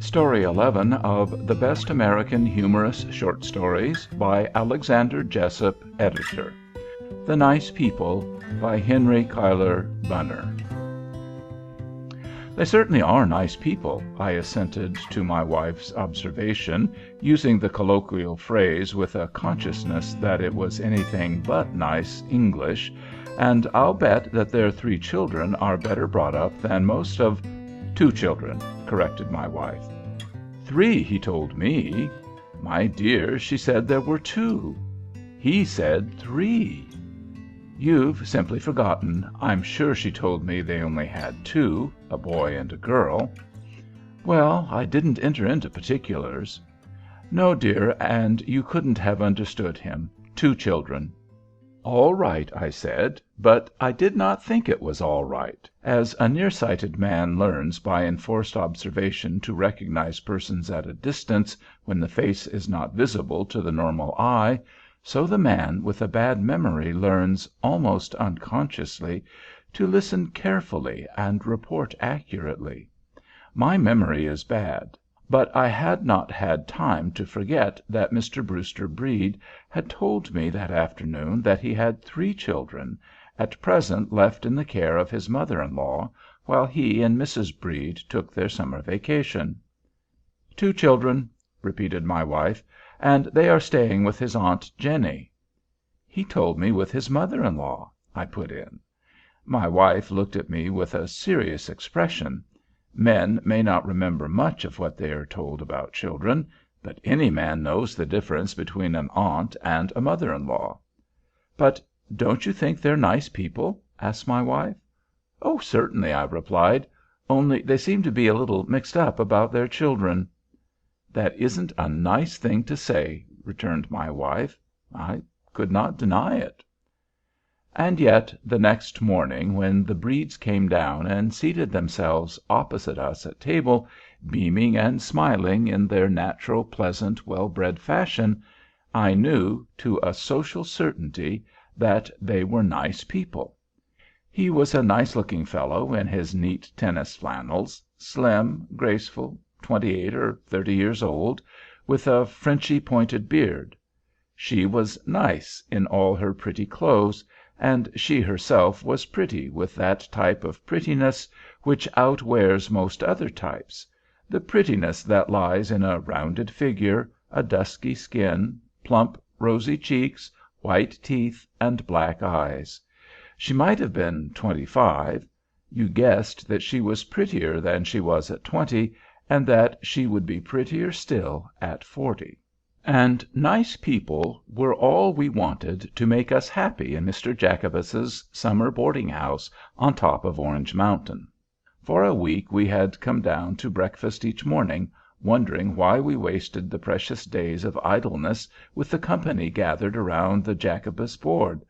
Story 11 of The Best American Humorous Short Stories by Alexander Jessup, Editor. The Nice People by Henry Cuyler Bunner. They certainly are nice people, I assented to my wife's observation, using the colloquial phrase with a consciousness that it was anything but nice English, and I'll bet that their 3 children are better brought up than most of— 2 children, corrected my wife. 3, he told me. My dear, she said there were 2. He said 3. You've simply forgotten. I'm sure she told me they only had 2, a boy and a girl. Well, I didn't enter into particulars. No, dear, and you couldn't have understood him. 2 children. All right, I said, but I did not think it was all right. As a nearsighted man learns by enforced observation to recognize persons at a distance when the face is not visible to the normal eye, so the man with a bad memory learns, almost unconsciously, to listen carefully and report accurately. My memory is bad, but I had not had time to forget that Mr. Brewster Brede had told me that afternoon that he had 3 children, at present left in the care of his mother-in-law, while he and Mrs. Brede took their summer vacation. 2 children, repeated my wife, and they are staying with his Aunt Jenny. He told me with his mother-in-law, I put in. My wife looked at me with a serious expression. Men may not remember much of what they are told about children, but any man knows the difference between an aunt and a mother-in-law. But don't you think they're nice people? Asked my wife. Oh, certainly, I replied, only they seem to be a little mixed up about their children. That isn't a nice thing to say, returned my wife. I could not deny it. And yet, the next morning, when the Bredes came down and seated themselves opposite us at table, beaming and smiling in their natural, pleasant, well-bred fashion, I knew, to a social certainty, that they were nice people. He was a nice-looking fellow in his neat tennis flannels, slim, graceful, 28 or 30 years old, with a Frenchy pointed beard. She was nice in all her pretty clothes, and she herself was pretty with that type of prettiness which outwears most other types, the prettiness that lies in a rounded figure, a dusky skin, plump, rosy cheeks, white teeth, and black eyes. She might have been 25. You guessed that she was prettier than she was at 20, and that she would be prettier still at 40. And nice people were all we wanted to make us happy in Mr. Jacobus's summer boarding-house on top of Orange Mountain. For a week we had come down to breakfast each morning, wondering why we wasted the precious days of idleness with the company gathered around the Jacobus board.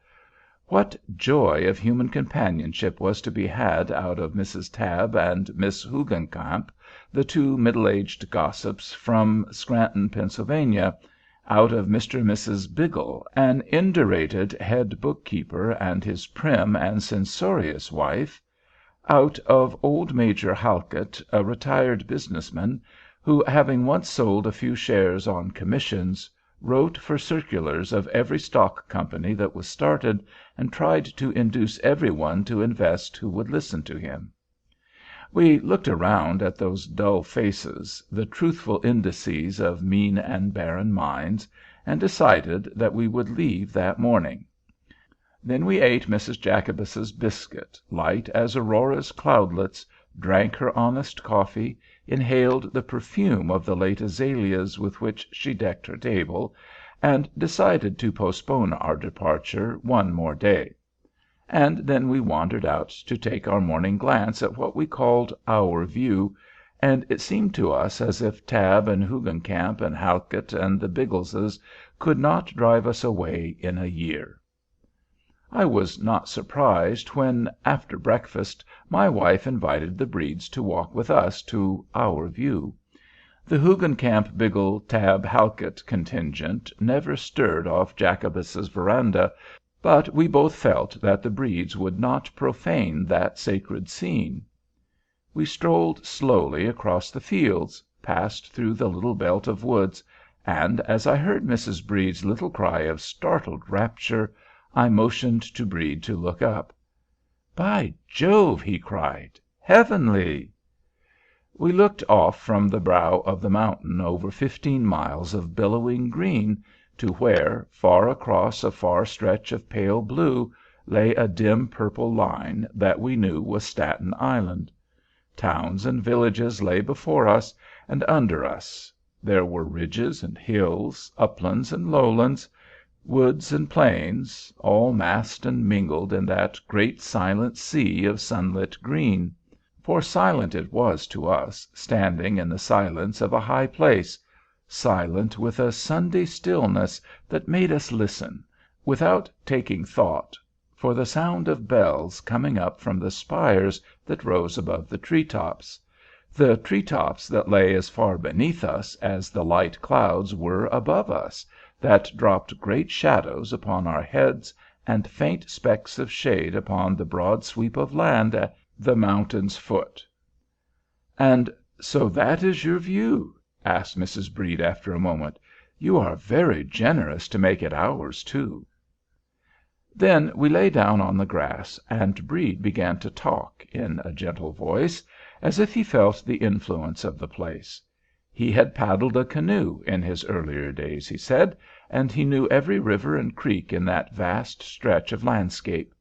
What joy of human companionship was to be had out of Mrs. Tabb and Miss Hoogencamp, the 2 middle-aged gossips from Scranton, Pennsylvania, out of Mr. and Mrs. Biggle, an indurated head bookkeeper and his prim and censorious wife, out of old Major Halkett, a retired businessman, who, having once sold a few shares on commissions, wrote for circulars of every stock company that was started, and tried to induce every one to invest who would listen to him. We looked around at those dull faces, the truthful indices of mean and barren minds, and decided that we would leave that morning. Then we ate Mrs. Jacobus's biscuit, light as Aurora's cloudlets, drank her honest coffee, inhaled the perfume of the late azaleas with which she decked her table, and decided to postpone our departure one more day. And then we wandered out to take our morning glance at what we called our view, and it seemed to us as if Tabb and Hoogencamp and Halkett and the Biggleses could not drive us away in a year. I was not surprised when, after breakfast, my wife invited the Bredes to walk with us to our view. The Hoogencamp, Biggle, Tabb, Halkett contingent never stirred off Jacobus's veranda, but we both felt that the Bredes would not profane that sacred scene. We strolled slowly across the fields, passed through the little belt of woods, and as I heard Mrs. Brede's little cry of startled rapture, I motioned to Brede to look up. "By Jove!" he cried. "Heavenly!" We looked off from the brow of the mountain over 15 miles of billowing green to where, far across a far stretch of pale blue, lay a dim purple line that we knew was Staten Island. Towns and villages lay before us and under us. There were ridges and hills, uplands and lowlands, woods and plains, all massed and mingled in that great silent sea of sunlit green. For silent it was to us, standing in the silence of a high place, silent with a Sunday stillness that made us listen, without taking thought, for the sound of bells coming up from the spires that rose above the tree tops, that lay as far beneath us as the light clouds were above us, that dropped great shadows upon our heads and faint specks of shade upon the broad sweep of land at the mountain's foot. "And so that is your view?" asked Mrs. Brede after a moment. "You are very generous to make it ours, too." Then we lay down on the grass, and Brede began to talk, in a gentle voice, as if he felt the influence of the place. He had paddled a canoe in his earlier days, he said, and he knew every river and creek in that vast stretch of landscape.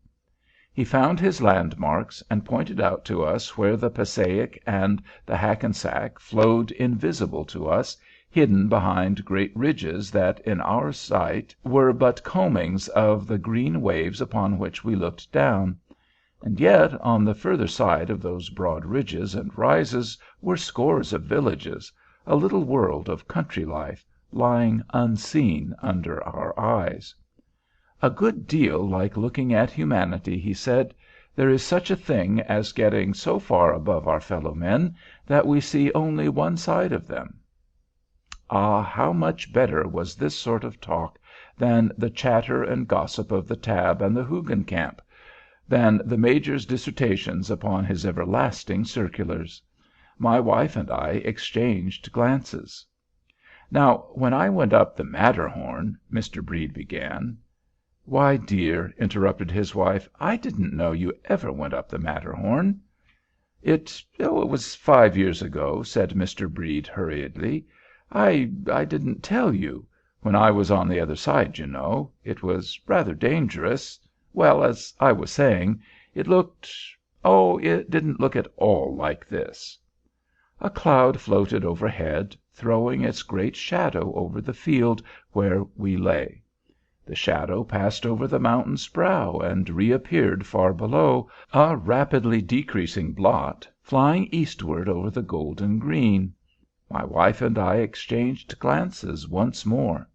He found his landmarks, and pointed out to us where the Passaic and the Hackensack flowed invisible to us, hidden behind great ridges that in our sight were but combings of the green waves upon which we looked down. And yet on the further side of those broad ridges and rises were scores of villages, a little world of country life, lying unseen under our eyes. "A good deal like looking at humanity," he said. "There is such a thing as getting so far above our fellow men that we see only one side of them." Ah, how much better was this sort of talk than the chatter and gossip of the Tabb and the Hoogencamp, than the Major's dissertations upon his everlasting circulars! My wife and I exchanged glances. "Now, when I went up the Matterhorn," Mr. Brede began. "Why, dear," interrupted his wife, "I didn't know you ever went up the Matterhorn." It was 5 years ago," said Mr. Brede, hurriedly. I didn't tell you. When I was on the other side, you know. It was rather dangerous. Well, as I was saying, it didn't look at all like this." A cloud floated overhead, throwing its great shadow over the field where we lay. The shadow passed over the mountain's brow and reappeared far below, a rapidly decreasing blot, flying eastward over the golden green. My wife and I exchanged glances once more.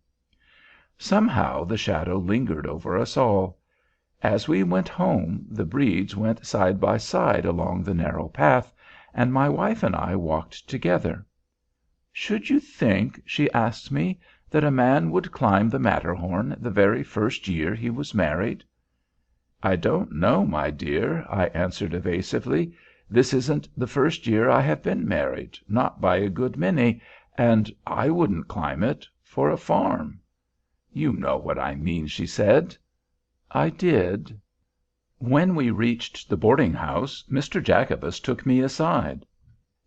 Somehow the shadow lingered over us all. As we went home, the Bredes went side by side along the narrow path, and my wife and I walked together. "Should you think," she asked me, "that a man would climb the Matterhorn the very first year he was married?" "I don't know, my dear," I answered evasively. "This isn't the first year I have been married, not by a good many, and I wouldn't climb it for a farm." "You know what I mean," she said. I did. When we reached the boarding house, Mr. Jacobus took me aside.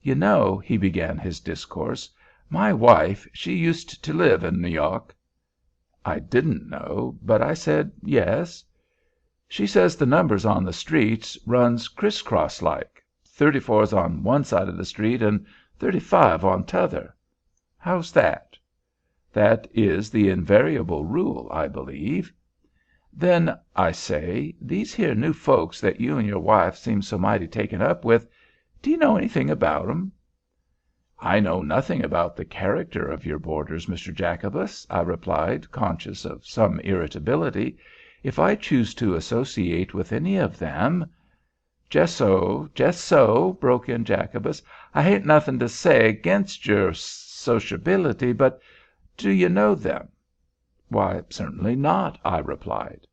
"You know," he began his discourse, "my wife, she used to live in N' York." I didn't know, but I said yes. "She says the numbers on the streets runs criss-cross like, 34's on one side of the street and 35 on t'other. How's that?" "That is the invariable rule, I believe." "Then," I say, "these here new folks that you and your wife seem so mighty taken up with, do you know anything about 'em?" "I know nothing about the character of your boarders, Mr. Jacobus," I replied, conscious of some irritability. "If I choose to associate with any of them—" "Jest so," broke in Jacobus. "I hain't nothing to say against your sociability, but do you know them?" "Why, certainly not," I replied.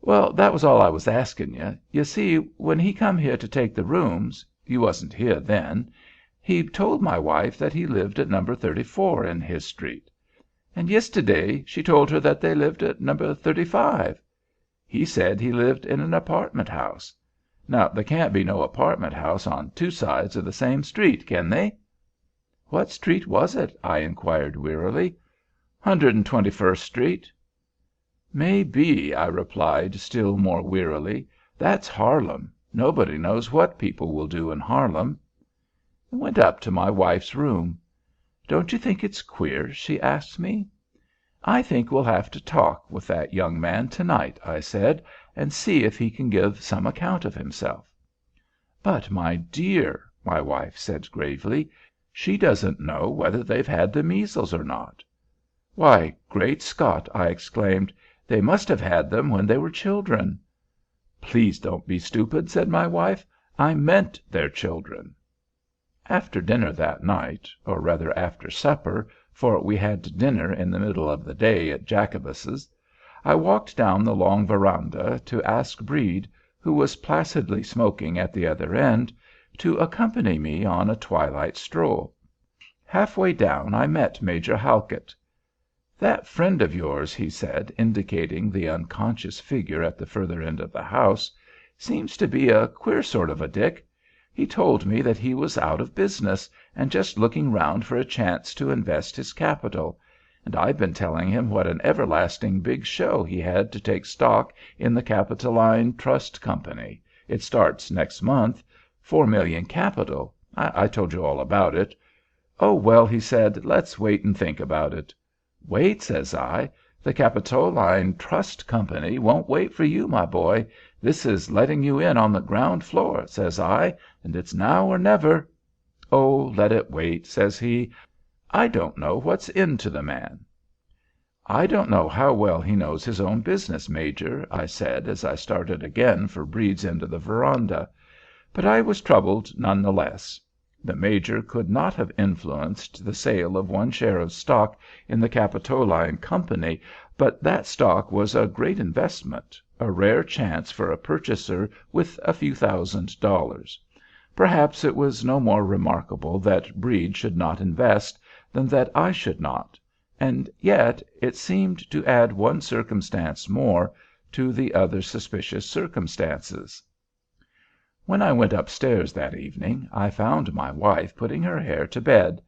"Well, that was all I was asking you. You see, when he come here to take the rooms—you wasn't here then. He told my wife that he lived at number 34 in his street. And yistiddy she told her that they lived at number 35. He said he lived in an apartment house. Now, there can't be no apartment house on two sides of the same street, can they?" "What street was it?" I inquired wearily. "121st Street." "May be," I replied still more wearily. "That's Harlem. Nobody knows what people will do in Harlem." I went up to my wife's room. "Don't you think it's queer?" she asked me. "I think we'll have to talk with that young man to night," I said, "and see if he can give some account of himself." "But, my dear," my wife said gravely, "she doesn't know whether they've had the measles or not." "Why, great Scott!" I exclaimed, "they must have had them when they were children." "Please don't be stupid," said my wife. "I meant their children." After dinner that night, or rather after supper, for we had dinner in the middle of the day at Jacobus's, I walked down the long veranda to ask Brede, who was placidly smoking at the other end, to accompany me on a twilight stroll. Halfway down I met Major Halkit. "That friend of yours," he said, indicating the unconscious figure at the further end of the house, "seems to be a queer sort of a dick. He told me that he was out of business, and just looking round for a chance to invest his capital, and I've been telling him what an everlasting big show he had to take stock in the Capitoline Trust Company. It starts next month. 4 million capital. I told you all about it. 'Oh, well,' he said, 'let's wait and think about it.' 'Wait,' says I. 'The Capitoline Trust Company won't wait for you, my boy. This is letting you in on the ground floor,' says I, 'and it's now or never.' 'Oh, let it wait,' says he. 'I don't know what's in to the man.'" "I don't know how well he knows his own business, Major," I said as I started again for Brede's end of the veranda. But I was troubled none the less. The Major could not have influenced the sale of 1 share of stock in the Capitoline Company, but that stock was a great investment, a rare chance for a purchaser with a few $1,000s. Perhaps it was no more remarkable that Brede should not invest than that I should not, and yet it seemed to add one circumstance more to the other suspicious circumstances. When I went upstairs that evening, I found my wife putting her hair to bed.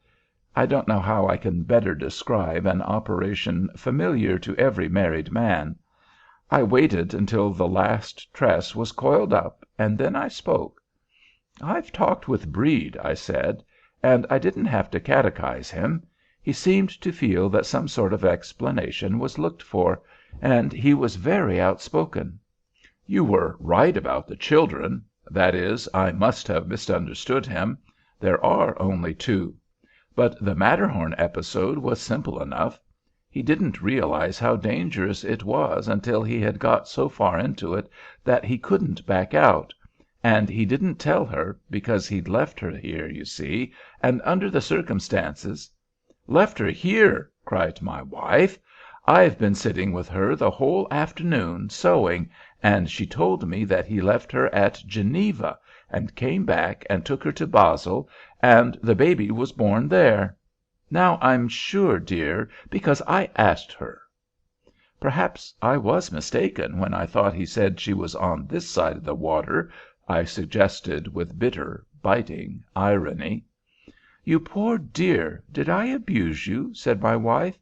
I don't know how I can better describe an operation familiar to every married man. I waited until the last tress was coiled up, and then I spoke. "I've talked with Brede," I said, "and I didn't have to catechize him. He seemed to feel that some sort of explanation was looked for, and he was very outspoken. You were right about the children. That is, I must have misunderstood him. There are only 2. But the Matterhorn episode was simple enough. He didn't realize how dangerous it was until he had got so far into it that he couldn't back out. And he didn't tell her, because he'd left her here, you see, and under the circumstances—" "Left her here!" cried my wife. "I've been sitting with her the whole afternoon, sewing, and she told me that he left her at Geneva, and came back and took her to Basel, and the baby was born there. Now I'm sure, dear, because I asked her." "Perhaps I was mistaken when I thought he said she was on this side of the water," I suggested with bitter, biting irony. "You poor dear, did I abuse you?" said my wife.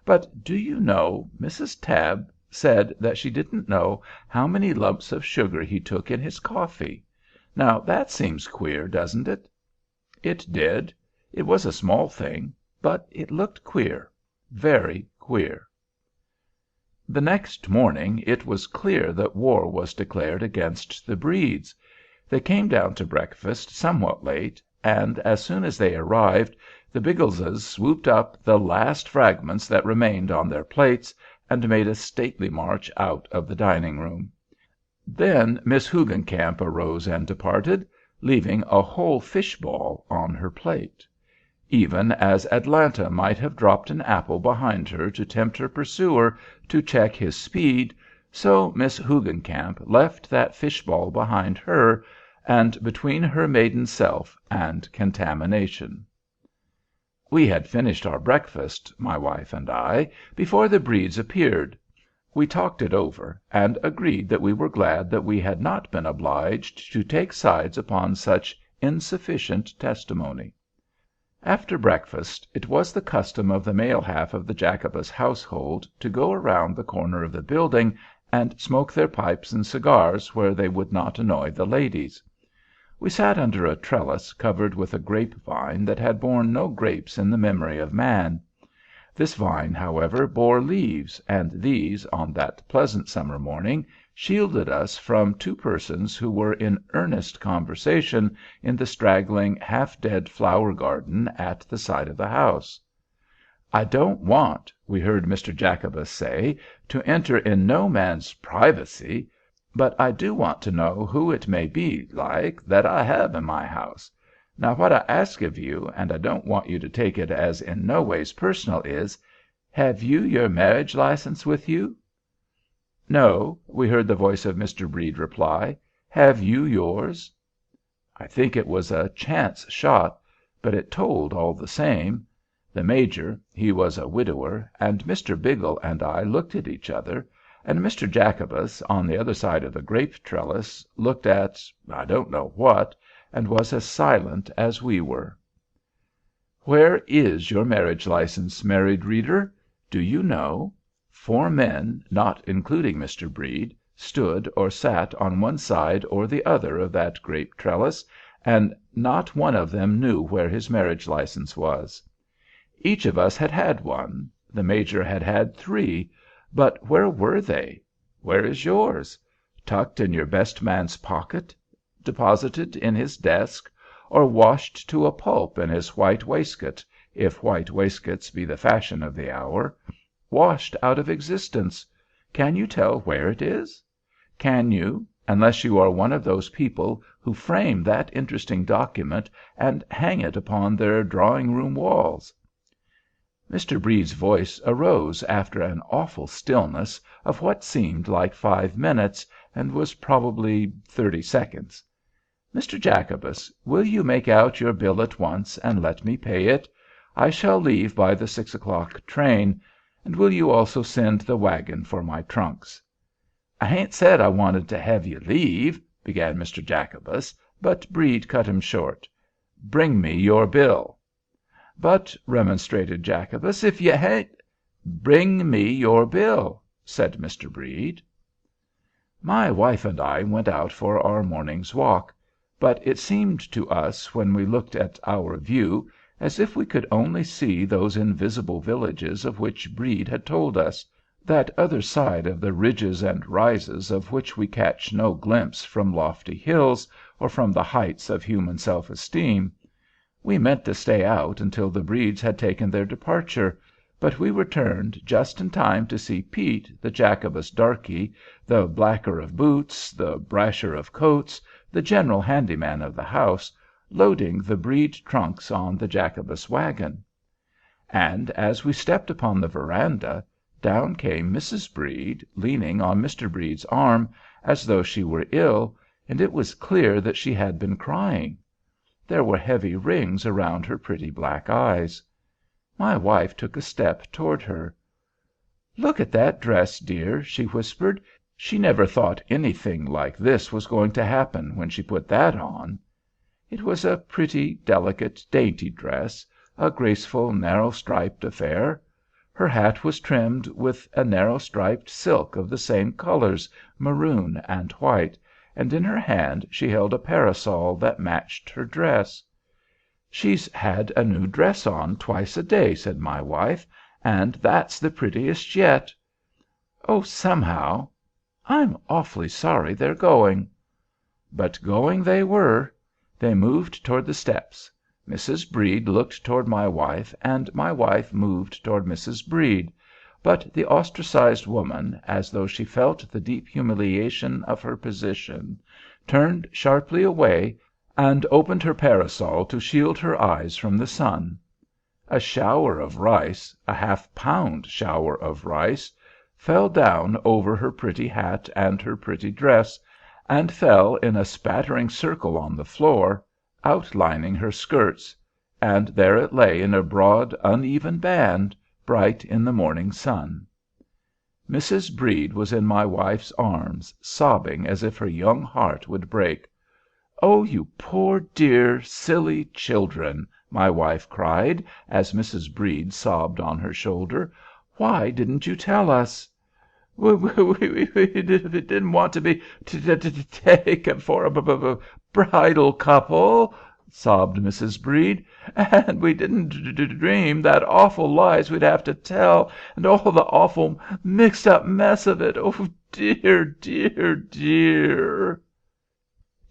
"But do you know, Mrs. Tabb said that she didn't know how many lumps of sugar he took in his coffee. Now that seems queer, doesn't it?" It did. It was a small thing, but it looked queer, very queer. The next morning it was clear that war was declared against the Bredes. They came down to breakfast somewhat late, and as soon as they arrived, the Biggleses swooped up the last fragments that remained on their plates, and made a stately march out of the dining room. Then Miss Hoogencamp arose and departed, leaving a whole fish ball on her plate. Even as Atlanta might have dropped an apple behind her to tempt her pursuer to check his speed, so Miss Hoogencamp left that fish ball behind her, and between her maiden self and contamination. We had finished our breakfast, my wife and I, before the Bredes appeared. We talked it over, and agreed that we were glad that we had not been obliged to take sides upon such insufficient testimony. After breakfast, it was the custom of the male half of the Jacobus household to go around the corner of the building and smoke their pipes and cigars where they would not annoy the ladies. We sat under a trellis covered with a grape vine that had borne no grapes in the memory of man. This vine, however, bore leaves, and these, on that pleasant summer morning, shielded us from two persons who were in earnest conversation in the straggling, half-dead flower garden at the side of the house. "I don't want," we heard Mr. Jacobus say, "to enter in no man's privacy, but I do want to know who it may be, like, that I have in my house. Now what I ask of you, and I don't want you to take it as in no ways personal, is, have you your marriage license with you?" "No," we heard the voice of Mr. Brede reply. "Have you yours?" I think it was a chance shot, but it told all the same. The Major, he was a widower, and Mr. Biggle and I looked at each other, and Mr. Jacobus, on the other side of the grape trellis, looked at I don't know what, and was as silent as we were. Where is your marriage license, married reader? Do you know? 4 men, not including Mr. Brede, stood or sat on one side or the other of that grape trellis, and not one of them knew where his marriage license was. Each of us had had one. The Major had had 3. But where were they? Where is yours? Tucked in your best man's pocket? Deposited in his desk? Or washed to a pulp in his white waistcoat, if white waistcoats be the fashion of the hour? Washed out of existence? Can you tell where it is? Can you, unless you are one of those people who frame that interesting document and hang it upon their drawing-room walls? Mr. Brede's voice arose after an awful stillness of what seemed like 5 minutes, and was probably 30 seconds. "Mr. Jacobus, will you make out your bill at once, and let me pay it? I shall leave by the 6 o'clock train. And will you also send the wagon for my trunks?" "I hain't said I wanted to hev you leave," began Mr. Jacobus, but Brede cut him short. "Bring me your bill." "But," remonstrated Jacobus, "if you hain't—" "Bring me your bill," said Mr. Brede. My wife and I went out for our morning's walk, but it seemed to us, when we looked at our view, as if we could only see those invisible villages of which Brede had told us, that other side of the ridges and rises of which we catch no glimpse from lofty hills, or from the heights of human self-esteem. We meant to stay out until the Bredes had taken their departure, but we returned just in time to see Pete, the Jacobus darkey, the blacker of boots, the brasher of coats, the general handyman of the house, loading the Brede trunks on the Jacobus wagon. And as we stepped upon the veranda, down came Mrs. Brede, leaning on Mr. Brede's arm, as though she were ill, and it was clear that she had been crying. There were heavy rings around her pretty black eyes. My wife took a step toward her. "Look at that dress, dear," she whispered. "She never thought anything like this was going to happen when she put that on." It was a pretty, delicate, dainty dress, a graceful, narrow-striped affair. Her hat was trimmed with a narrow-striped silk of the same colors, maroon and white, and in her hand she held a parasol that matched her dress. "She's had a new dress on twice a day," said my wife, "and that's the prettiest yet." "Oh, somehow—" "I'm awfully sorry they're going." But going they were. They moved toward the steps. Mrs. Brede looked toward my wife, and my wife moved toward Mrs. Brede. But the ostracized woman, as though she felt the deep humiliation of her position, turned sharply away and opened her parasol to shield her eyes from the sun. A shower of rice, a half-pound shower of rice, fell down over her pretty hat and her pretty dress, and fell in a spattering circle on the floor, outlining her skirts, and there it lay in a broad, uneven band, bright in the morning sun. Mrs. Brede was in my wife's arms, sobbing as if her young heart would break. "Oh, you poor, dear, silly children!" my wife cried, as Mrs. Brede sobbed on her shoulder. "Why didn't you tell us?" "We didn't want to be taken for a bridal couple," sobbed Mrs. Brede. "And we didn't dream that awful lies we'd have to tell, and all the awful mixed up mess of it. Oh, dear, dear, dear!"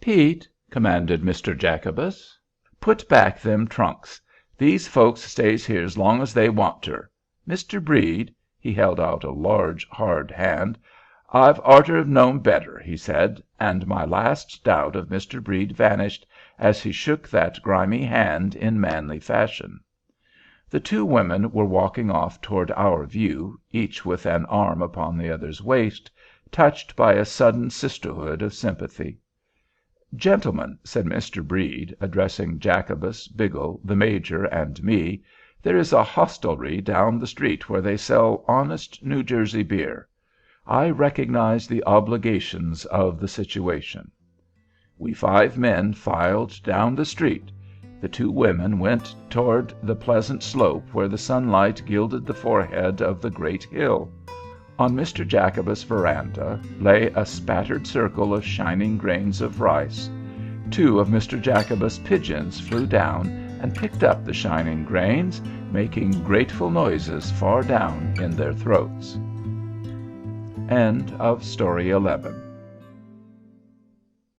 "Pete," commanded Mr. Jacobus, "put back them trunks. These folks stays here 's long as they want ter. Mr. Brede," he held out a large, hard hand, "I've orter known better," he said, and my last doubt of Mr. Brede vanished as he shook that grimy hand in manly fashion. The two women were walking off toward our view, each with an arm upon the other's waist, touched by a sudden sisterhood of sympathy. "Gentlemen," said Mr. Brede, addressing Jacobus, Biggle, the Major, and me, "there is a hostelry down the street where they sell honest New Jersey beer. I recognize the obligations of the situation." We 5 men filed down the street. The two women went toward the pleasant slope where the sunlight gilded the forehead of the great hill. On Mr. Jacobus' veranda lay a spattered circle of shining grains of rice. 2 of Mr. Jacobus' pigeons flew down and picked up the shining grains, making grateful noises far down in their throats. End of Story 11.